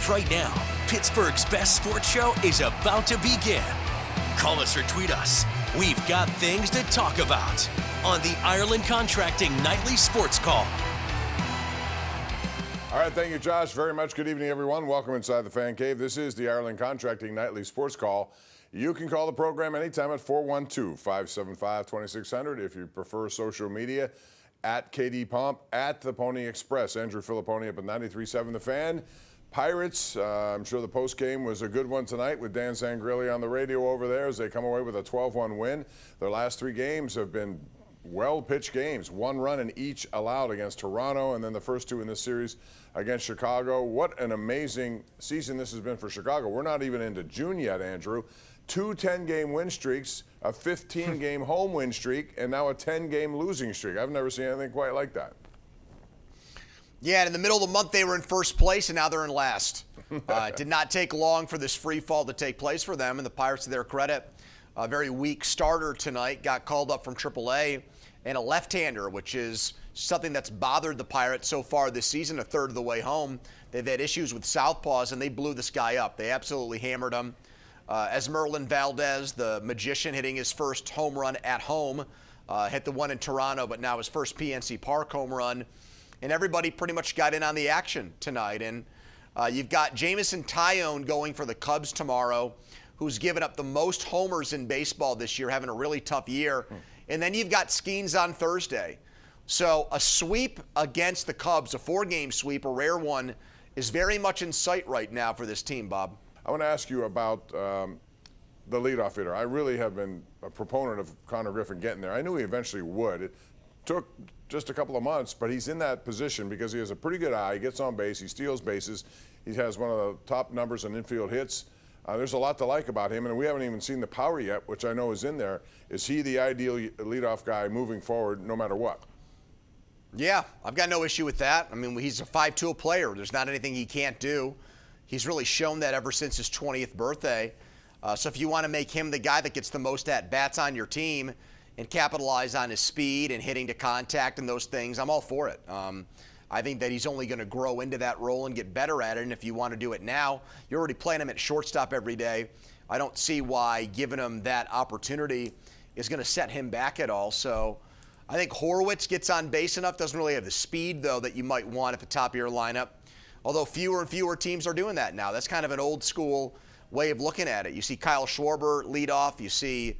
Right now, Pittsburgh's best sports show is about to begin. Call us or tweet us. We've got things to talk about on the Ireland Contracting Nightly Sports Call. All right, thank you, Josh, very much. Good evening, everyone. Welcome inside the Fan Cave. This is the Ireland Contracting Nightly Sports Call. You can call the program anytime at 412-575-2600. If you prefer social media, at KD Pomp, at the Pony Express. Andrew Fillipponi up at 93.7 The Fan. Pirates, I'm sure the post game was a good one tonight with Dan Zangrilli on the radio over there as they come away with a 12-1 win. Their last three games have been well-pitched games. One run in each allowed against Toronto, and then the first two in this series against Chicago. What an amazing season this has been for Chicago. We're not even into June yet, Andrew. Two 10-game win streaks, a 15-game home win streak, and now a 10-game losing streak. I've never seen anything quite like that. Yeah, and in the middle of the month, they were in first place, and now they're in last. It did not take long for this free fall to take place for them, and the Pirates, to their credit, a very weak starter tonight, got called up from AAA, and a left-hander, which is something that's bothered the Pirates so far this season, a third of the way home. They've had issues with southpaws, and they blew this guy up. They absolutely hammered him. Esmeralyn Valdez, the magician, hitting his first home run at home, hit the one in Toronto, but now his first PNC Park home run. And everybody pretty much got in on the action tonight. And you've got Jameson Taillon going for the Cubs tomorrow, who's given up the most homers in baseball this year, having a really tough year. And then you've got Skeens on Thursday. So a sweep against the Cubs, a four-game sweep, a rare one, is very much in sight right now for this team, Bob. I want to ask you about the leadoff hitter. I really have been a proponent of Connor Griffin getting there. I knew he eventually would. It took just a couple of months, but he's in that position because he has a pretty good eye. He gets on base. He steals bases. He has one of the top numbers on infield hits. There's a lot to like about him, and we haven't even seen the power yet, which I know is in there. Is he the ideal leadoff guy moving forward no matter what? Yeah, I've got no issue with that. I mean, he's a 5-tool player. There's not anything he can't do. He's really shown that ever since his 20th birthday. So if you want to make him the guy that gets the most at-bats on your team and capitalize on his speed and hitting to contact and those things, I'm all for it. I think that he's only going to grow into that role and get better at it. And if you want to do it now, you're already playing him at shortstop every day. I don't see why giving him that opportunity is going to set him back at all. So I think Horwitz gets on base enough, doesn't really have the speed, though, that you might want at the top of your lineup. Although fewer and fewer teams are doing that now. That's kind of an old school way of looking at it. You see Kyle Schwarber lead off. You see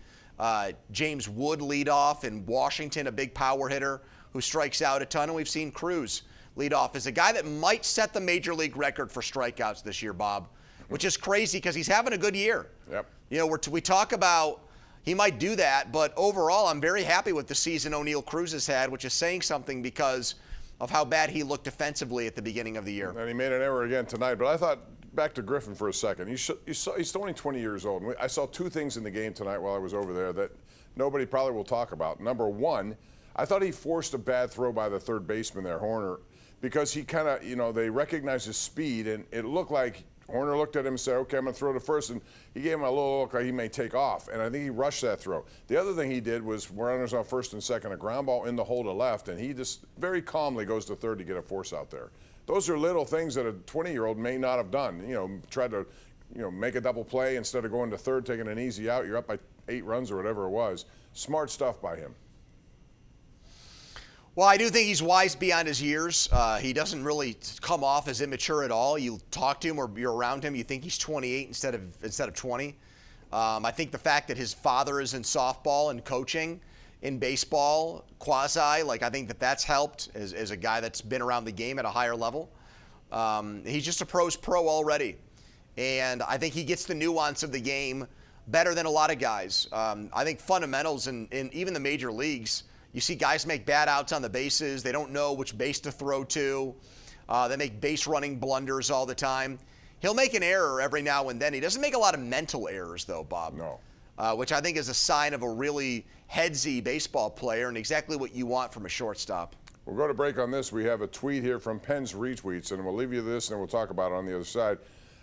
James Wood lead off in Washington, a big power hitter who strikes out a ton. And we've seen Cruz lead off as a guy that might set the major league record for strikeouts this year, Bob, which is crazy because he's having a good year. Yep. You know, we talk about he might do that, but overall I'm very happy with the season O'Neal Cruz has had, which is saying something because of how bad he looked defensively at the beginning of the year. And he made an error again tonight. But I thought, back to Griffin for a second, he's only 20 years old. I saw two things in the game tonight while I was over there that nobody probably will talk about. Number one, I thought he forced a bad throw by the third baseman there, Horner, because he kind of, you know, they recognized his speed, and it looked like Horner looked at him and said, okay, I'm going to throw to first, and he gave him a little look like he may take off, and I think he rushed that throw. The other thing he did was runners on first and second, a ground ball in the hole to left, and he just very calmly goes to third to get a force out there. Those are little things that a 20-year-old may not have done. You know, tried to, you know, make a double play instead of going to third, taking an easy out. You're up by 8 runs or whatever it was. Smart stuff by him. Well, I do think he's wise beyond his years. He doesn't really come off as immature at all. You talk to him or you're around him, you think he's 28 instead of 20. I think the fact that his father is in softball and coaching in baseball, quasi, like I think that's helped as a guy that's been around the game at a higher level. He's just a pro's pro already. And I think he gets the nuance of the game better than a lot of guys. I think fundamentals in even the major leagues, you see guys make bad outs on the bases. They don't know which base to throw to. They make base running blunders all the time. He'll make an error every now and then. He doesn't make a lot of mental errors, though, Bob. No. Which I think is a sign of a really headsy baseball player and exactly what you want from a shortstop. We'll go to break on this. We have a tweet here from Penn's Retweets, and we'll leave you this, and then we'll talk about it on the other side.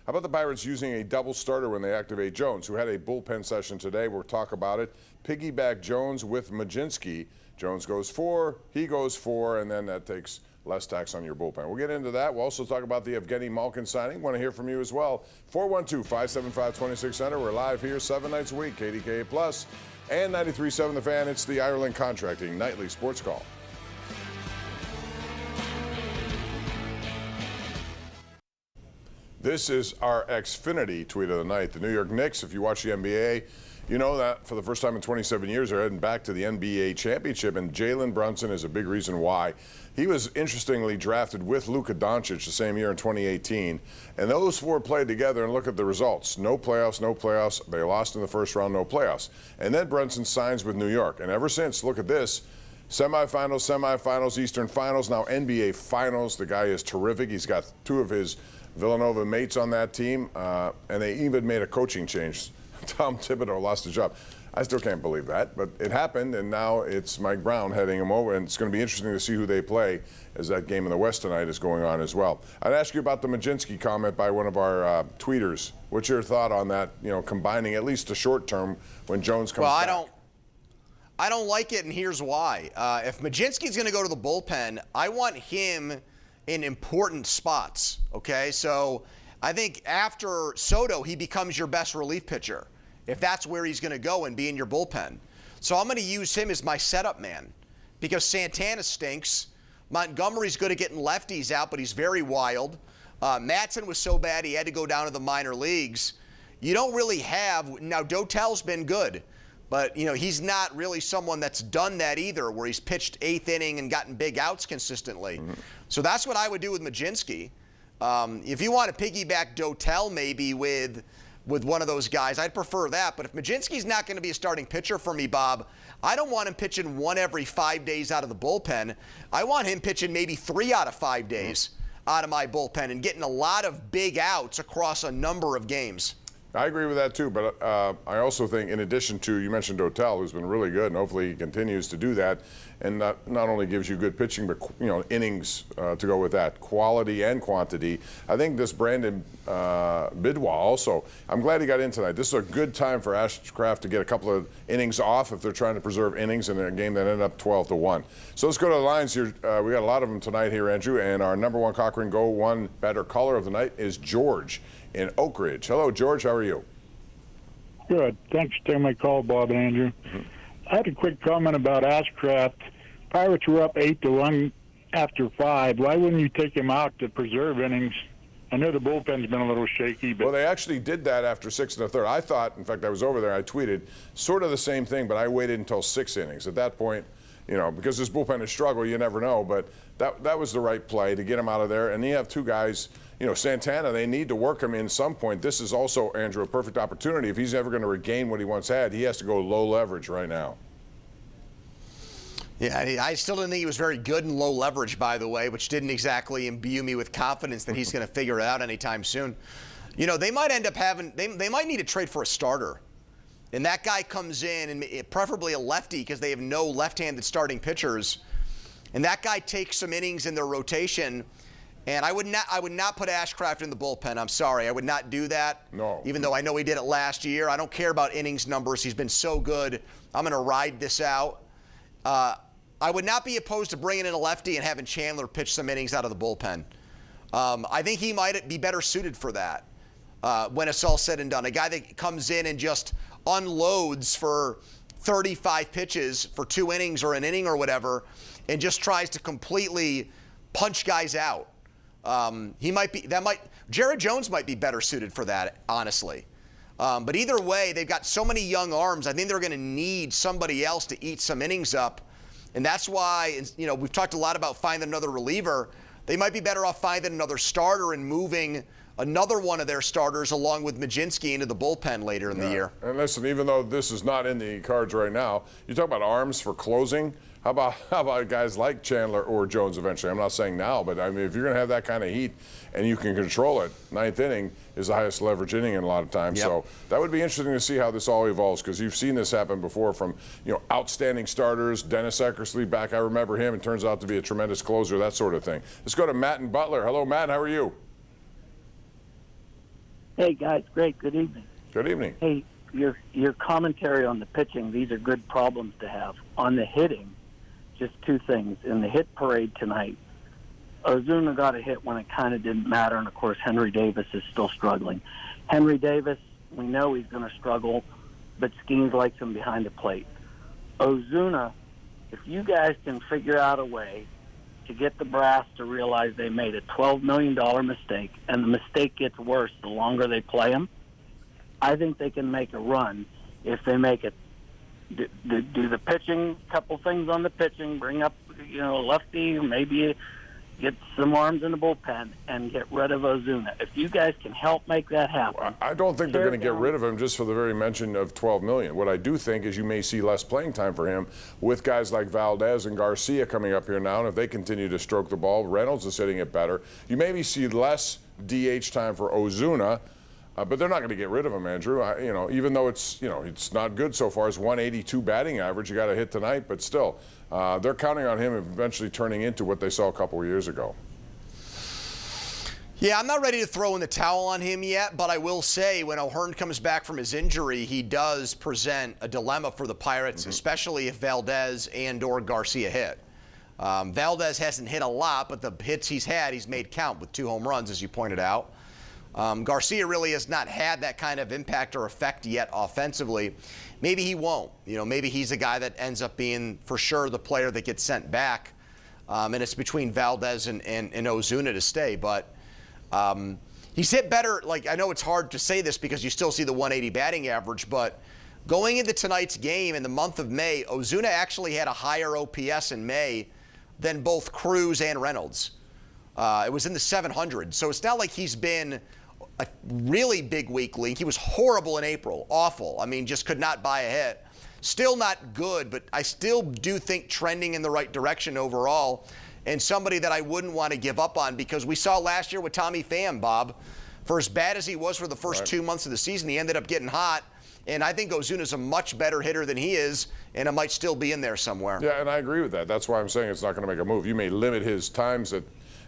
How about the Pirates using a double starter when they activate Jones, who had a bullpen session today? We'll talk about it. Piggyback Jones with Majinski. Jones goes 4, he goes 4, and then that takes less tax on your bullpen. We'll get into that. We'll also talk about the Evgeny Malkin signing. Want to hear from you as well. 412-575-2600. We're live here 7 nights a week, KDKA Plus and 93.7 The Fan. It's the Ireland Contracting Nightly Sports Call. This is our Xfinity tweet of the night. The New York Knicks, if you watch the NBA, you know that for the first time in 27 years, they're heading back to the NBA championship, and Jalen Brunson is a big reason why. He was interestingly drafted with Luka Doncic the same year in 2018, and those four played together, and look at the results. No playoffs, no playoffs. They lost in the first round, no playoffs. And then Brunson signs with New York, and ever since, look at this. Semifinals, Eastern Finals, now NBA Finals. The guy is terrific. He's got two of his Villanova mates on that team, and they even made a coaching change. Tom Thibodeau lost his job. I still can't believe that, but it happened, and now it's Mike Brown heading him over, and it's going to be interesting to see who they play as that game in the West tonight is going on as well. I'd ask you about the Majinski comment by one of our tweeters. What's your thought on that, combining at least a short term when Jones comes back? Well, I don't like it, and here's why. If Majinski's going to go to the bullpen, I want him in important spots, okay? So I think after Soto, he becomes your best relief pitcher, if that's where he's going to go and be in your bullpen. So I'm going to use him as my setup man because Santana stinks. Montgomery's good at getting lefties out, but he's very wild. Matson was so bad he had to go down to the minor leagues. You don't really have – now, Dotel's been good, but, he's not really someone that's done that either, where he's pitched eighth inning and gotten big outs consistently. Mm-hmm. So that's what I would do with Majinski. If you want to piggyback Dotel maybe with one of those guys, I'd prefer that. But if Majinski's not going to be a starting pitcher for me, Bob, I don't want him pitching one every 5 days out of the bullpen. I want him pitching maybe 3 out of 5 days out of my bullpen and getting a lot of big outs across a number of games. I agree with that too, but I also think in addition to, you mentioned Dotel, who's been really good, and hopefully he continues to do that, and not only gives you good pitching, but innings to go with that, quality and quantity. I think this Brandon Bidwell also, I'm glad he got in tonight. This is a good time for Ashcraft to get a couple of innings off if they're trying to preserve innings in a game that ended up 12-1. So let's go to the lines here. We got a lot of them tonight here, Andrew, and our number one Cochrane Go One Better caller of the night is George in Oak Ridge. Hello, George. How are you? Good. Thanks for taking my call, Bob and Andrew. Mm-hmm. I had a quick comment about Ashcraft. Pirates were up 8-1 after 5. Why wouldn't you take him out to preserve innings? I know the bullpen's been a little shaky, but... Well, they actually did that after 6 1/3. I thought, in fact, I was over there, I tweeted, sort of the same thing, but I waited until 6 innings. At that point, because this bullpen has struggled, you never know, but that was the right play to get him out of there. And you have two guys... Santana, they need to work him in some point. This is also, Andrew, a perfect opportunity. If he's ever going to regain what he once had, he has to go low leverage right now. Yeah, I still didn't think he was very good in low leverage, by the way, which didn't exactly imbue me with confidence that he's going to figure it out anytime soon. They might end up having, they might need to trade for a starter. And that guy comes in, and preferably a lefty because they have no left-handed starting pitchers. And that guy takes some innings in their rotation. And I would not put Ashcraft in the bullpen. I'm sorry. I would not do that. No. Even though I know he did it last year. I don't care about innings numbers. He's been so good. I'm going to ride this out. I would not be opposed to bringing in a lefty and having Chandler pitch some innings out of the bullpen. I think he might be better suited for that when it's all said and done. A guy that comes in and just unloads for 35 pitches for 2 innings or an inning or whatever and just tries to completely punch guys out. Jared Jones might be better suited for that, honestly. But either way, they've got so many young arms. I think they're going to need somebody else to eat some innings up. And that's why, we've talked a lot about finding another reliever. They might be better off finding another starter and moving another one of their starters along with Majinski into the bullpen later in the year. And listen, even though this is not in the cards right now, you talk about arms for closing. How about guys like Chandler or Jones eventually? I'm not saying now, but I mean, if you're going to have that kind of heat and you can control it, 9th inning is the highest leverage inning in a lot of times. Yep. So that would be interesting to see how this all evolves, because you've seen this happen before from outstanding starters. Dennis Eckersley back, I remember him. It turns out to be a tremendous closer, that sort of thing. Let's go to Matt and Butler. Hello, Matt. How are you? Hey, guys. Great. Good evening. Good evening. Hey, your commentary on the pitching, these are good problems to have. On the hitting, just 2 things. In the hit parade tonight, Ozuna got a hit when it kind of didn't matter, and, of course, Henry Davis is still struggling. Henry Davis, we know he's going to struggle, but Skeens likes him behind the plate. Ozuna, if you guys can figure out a way to get the brass to realize they made a $12 million mistake, and the mistake gets worse the longer they play him, I think they can make a run if they make it. Do the pitching, couple things on the pitching, bring up, lefty, maybe get some arms in the bullpen, and get rid of Ozuna. If you guys can help make that happen. I don't think they're going to get rid of him just for the very mention of $12 million. What I do think is you may see less playing time for him with guys like Valdez and Garcia coming up here now, and if they continue to stroke the ball, Reynolds is hitting it better. You maybe see less DH time for Ozuna. But they're not going to get rid of him, Andrew. Even though it's not good so far. It's 182 batting average. You got to hit tonight, but still, they're counting on him eventually turning into what they saw a couple of years ago. Yeah, I'm not ready to throw in the towel on him yet, but I will say when O'Hearn comes back from his injury, he does present a dilemma for the Pirates, especially if Valdez and/or Garcia hit. Valdez hasn't hit a lot, but the hits he's had, he's made count with 2 home runs, as you pointed out. Garcia really has not had that kind of impact or effect yet offensively. Maybe he won't. Maybe he's a guy that ends up being, for sure, the player that gets sent back. And it's between Valdez and Ozuna to stay. But he's hit better. I know it's hard to say this because you still see the 180 batting average, but going into tonight's game in the month of May, Ozuna actually had a higher OPS in May than both Cruz and Reynolds. It was in the 700s. So it's not like he's been a really big weak link. He was horrible in April, awful. I mean, just could not buy a hit. Still not good, but I still do think trending in the right direction overall, and somebody that I wouldn't want to give up on, because we saw last year with Tommy Pham, Bob, for as bad as he was for the first 2 months of the season, he ended up getting hot, and I think Ozuna's a much better hitter than he is, and it might still be in there somewhere. Yeah, and I agree with that. That's why I'm saying it's not going to make a move. You may limit his times at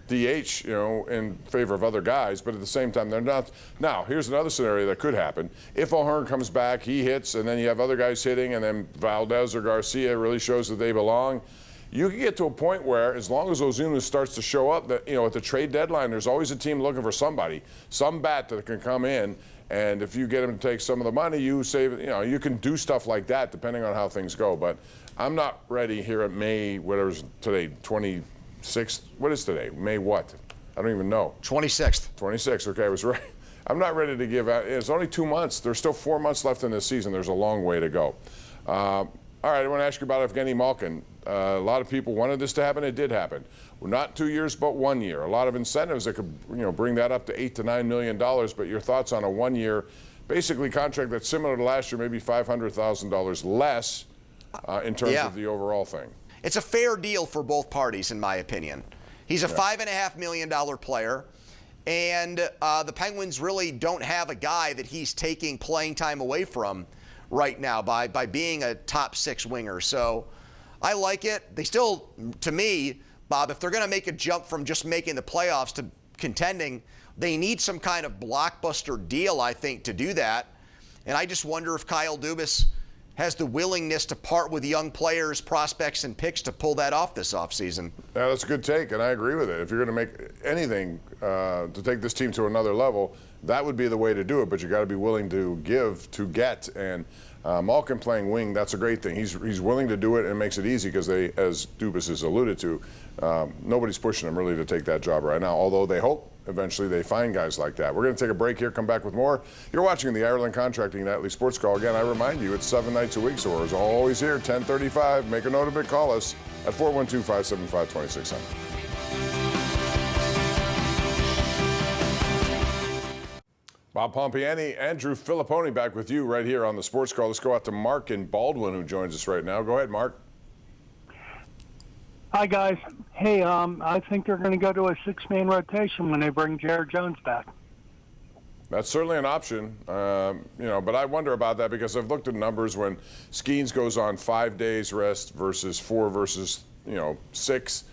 DH, in favor of other guys, but at the same time, they're not. Now, here's another scenario that could happen. If O'Hearn comes back, he hits, and then you have other guys hitting, and then Valdez or Garcia really shows that they belong. You can get to a point where, as long as Ozuna starts to show up, that at the trade deadline, there's always a team looking for somebody, some bat that can come in, and if you get him to take some of the money, you save. You can do stuff like that depending on how things go. But I'm not ready here at May, whatever's today, 26th. What is today? May what? I don't even know. 26th. 26th. Okay, I was right. I'm not ready to give out. It's only 2 months. There's still 4 months left in this season. There's a long way to go. All right, I want to ask you about Evgeny Malkin. A lot of people wanted this to happen. It did happen. Well, not 2 years, but 1 year. A lot of incentives that could, bring that up to $8 to $9 million. But your thoughts on a 1 year, basically contract that's similar to last year, maybe $500,000 less in terms of the overall thing. It's a fair deal for both parties, in my opinion. He's a $5.5 million player, and the Penguins really don't have a guy that he's taking playing time away from right now by being a top 6 winger. So I like it. They still, to me, Bob, if they're going to make a jump from just making the playoffs to contending, they need some kind of blockbuster deal, I think, to do that. And I just wonder if Kyle Dubas has the willingness to part with young players, prospects, and picks to pull that off this offseason. Yeah, that's a good take, and I agree with it. If you're going to make anything to take this team to another level, that would be the way to do it, but you got to be willing to give, to get, and Malkin playing wing, that's a great thing. He's willing to do it, and it makes it easy because they, as Dubas has alluded to, nobody's pushing him really to take that job right now, although they hope eventually they find guys like that. We're going to take a break here, come back with more. You're watching the Ireland Contracting Nightly Sports Call. Again, I remind you, it's 7 nights a week, so we're always here, 10:35. Make a note of it. Call us at 412-575-2600. Bob Pompeani, Andrew Fillipponi back with you right here on the Sports Call. Let's go out to Mark in Baldwin, who joins us right now. Go ahead, Mark. Hi, guys. Hey, I think they're going to go to a 6-man rotation when they bring Jared Jones back. That's certainly an option, but I wonder about that because I've looked at numbers when Skeens goes on 5 days rest versus 4 versus 6.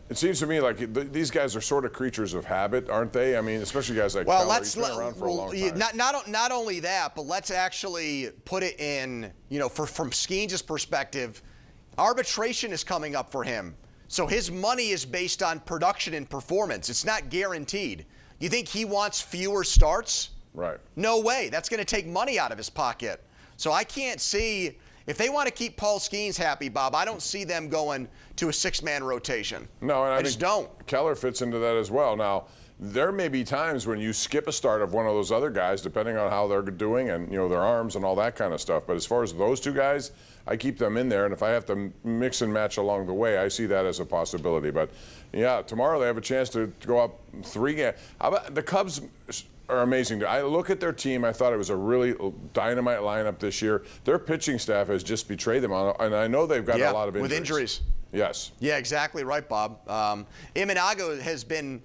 It seems to me like these guys are sort of creatures of habit, aren't they? I mean, especially guys like Keller. He's been around for a long time. Not only that, but let's actually put it in, from Skeens' perspective, arbitration is coming up for him. So his money is based on production and performance. It's not guaranteed. You think he wants fewer starts? Right. No way. That's going to take money out of his pocket. So I can't see, if they want to keep Paul Skeens happy, Bob, I don't see them going to a 6-man rotation. No, and I just think don't. Keller fits into that as well. Now, there may be times when you skip a start of one of those other guys, depending on how they're doing and, their arms and all that kind of stuff. But as far as those two guys, I keep them in there. And if I have to mix and match along the way, I see that as a possibility. But, yeah, tomorrow they have a chance to go up 3 games. How about the Cubs? Are amazing. I look at their team. I thought it was a really dynamite lineup this year. Their pitching staff has just betrayed them, and I know they've got a lot of injuries. With injuries. Yes. Yeah, exactly right, Bob. Imanago has been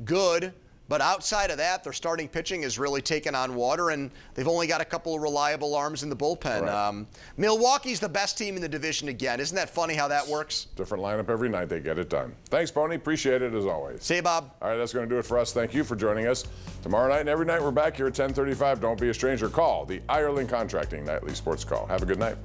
good, but outside of that, their starting pitching has really taken on water, and they've only got a couple of reliable arms in the bullpen. Right. Milwaukee's the best team in the division again. Isn't that funny how that works? Different lineup every night. They get it done. Thanks, Pony. Appreciate it as always. See you, Bob. All right, that's going to do it for us. Thank you for joining us. Tomorrow night and every night, we're back here at 10:35. Don't be a stranger. Call the Ireland Contracting Nightly Sports Call. Have a good night.